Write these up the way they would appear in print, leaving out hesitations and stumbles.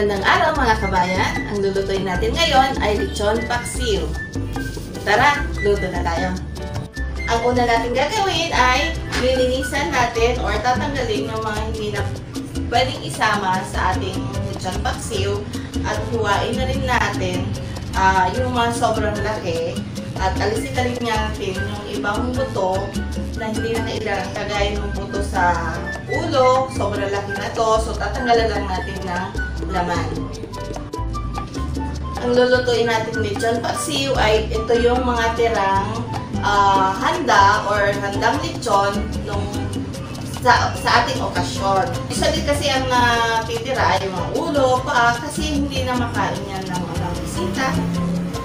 Magandang araw mga kabayan. Ang lulutuin natin ngayon ay lechon paksiw. Tara, luto na tayo. Ang una natin gagawin ay lilinisan natin or tatanggalin yung mga hindi na pwedeng isama sa ating lechon paksiw at huwain na rin natin yung mga sobrang laki at alisin na rin natin yung ibang buto na hindi na kailangan, kagaya ng buto sa ulo, sobrang laki na to, so tatanggalan lang natin ng laman. Ang lulutuin natin lechon paksiw ay ito yung mga tirang handa or handang lechon nung sa ating okasyon. Usually kasi ang natitira ay mga ulo, paa, kasi hindi na makain yan ng mga bisita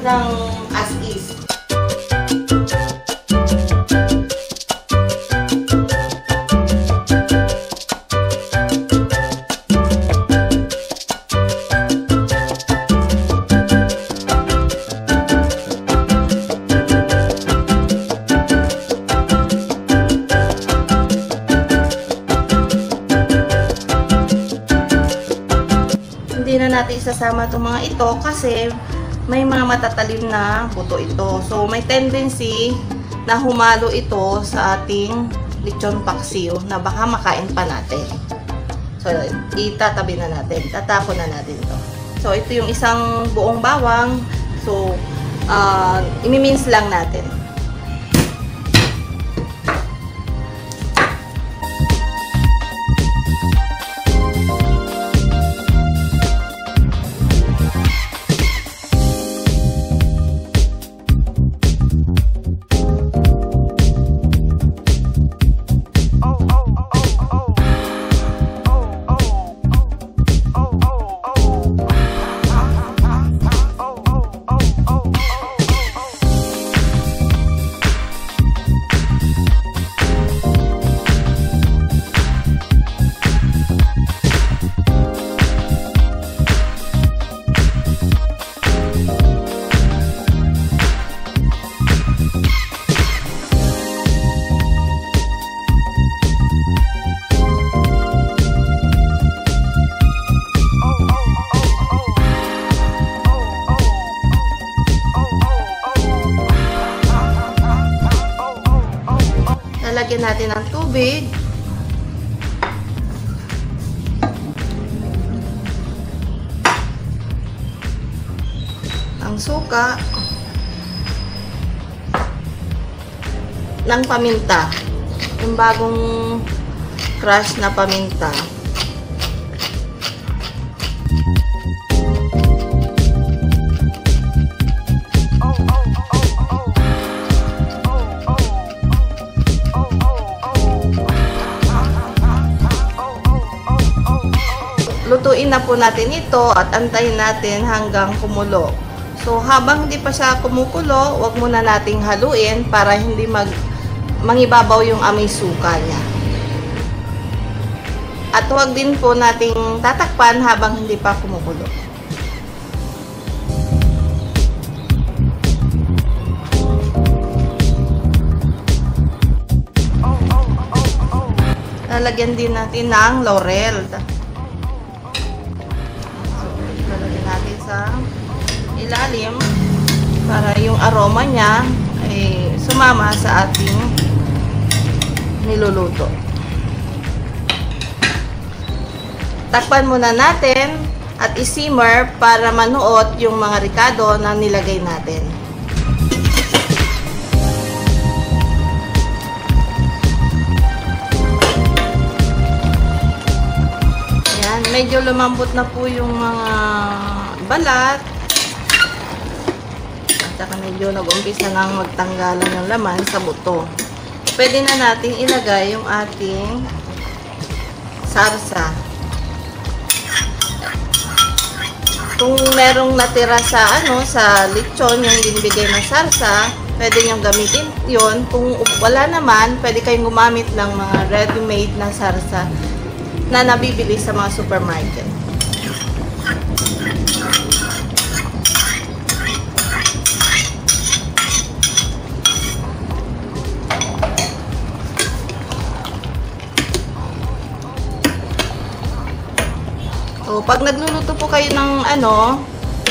ng as is. Hindi na natin isasama itong mga ito kasi may mga matatalim na buto ito. So, may tendency na humalo ito sa ating lechon paksiw na baka makain pa natin. So, itatabi na natin. Tatapon na natin ito. So, ito yung isang buong bawang. So, imi-mince lang natin. Lalagyan natin ng tubig. Ang suka. Ng paminta. Yung bagong crush na paminta. Lutuin na po natin ito at antayin natin hanggang kumulo. So, habang hindi pa siya kumukulo, wag muna nating haluin para hindi mangibabaw yung amoy suka niya. At wag din po nating tatakpan habang hindi pa kumukulo. Lalagyan din natin ng laurel. Sa ilalim para yung aroma niya ay sumama sa ating niluluto. Takpan muna natin at i-simmer para manuot yung mga ricado na nilagay natin. Ayan, medyo lumambot na po yung mga balat at saka medyo nag-umpisa nang magtanggalan ng laman sa buto. Pwede na natin ilagay yung ating sarsa. Kung merong natira sa sa lechon yung binibigay ng sarsa, pwede nyo gamitin yon. Kung wala naman, pwede kayong gumamit ng mga ready-made na sarsa na nabibili sa mga supermarket. So, pag nagluluto po kayo ng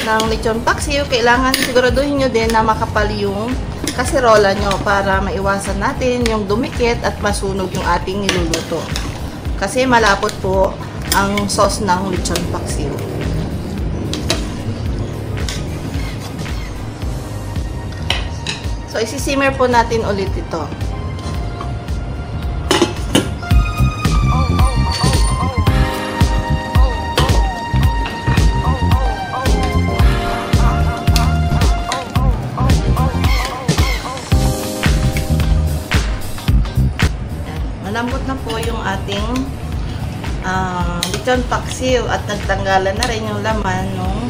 ng lechon paksiw, kailangan siguraduhin nyo din na makapal yung kaserola nyo para maiwasan natin yung dumikit at masunog yung ating niluluto. Kasi malapot po ang sauce ng lechon paksiw. So, isi-simmer po natin ulit ito. Malambot na po yung ating lechon paksiw at nagtanggalan na rin yung laman nung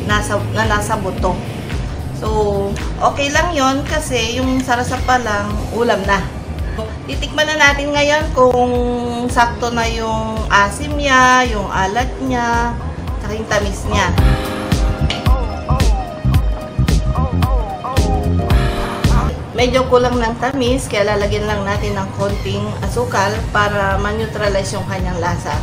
nasa buto. So, okay lang yon kasi yung sarasa pa lang, ulam na. Titikman na natin ngayon kung sakto na yung asim niya, yung alat niya, saka yung tamis niya. Medyo kulang ng tamis, kaya lalagyan lang natin ng konting asukal para ma-neutralize yung kanyang lasa.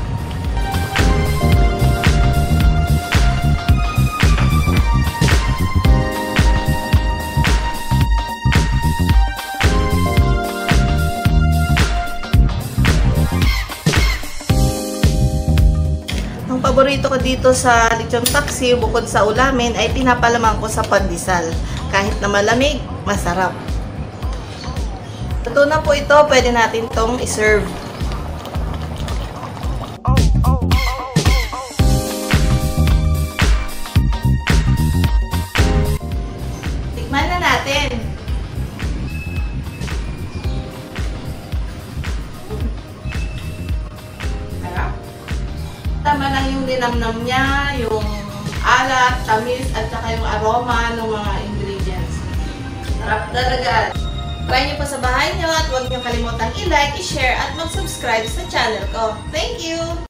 Ang paborito ko dito sa lechon paksiw, bukod sa ulamin, ay pinapalaman ko sa pandesal. Kahit na malamig, masarap. Luto na po ito, pwede natin itong iserve. Tikman na natin. Sarap. Tama lang yung linamnam niya, yung alat, tamis, at saka yung aroma ng mga ingredients. Sarap talaga. Try nyo pa sa bahay nyo at huwag nyo kalimutang i-like, i-share at mag-subscribe sa channel ko. Thank you!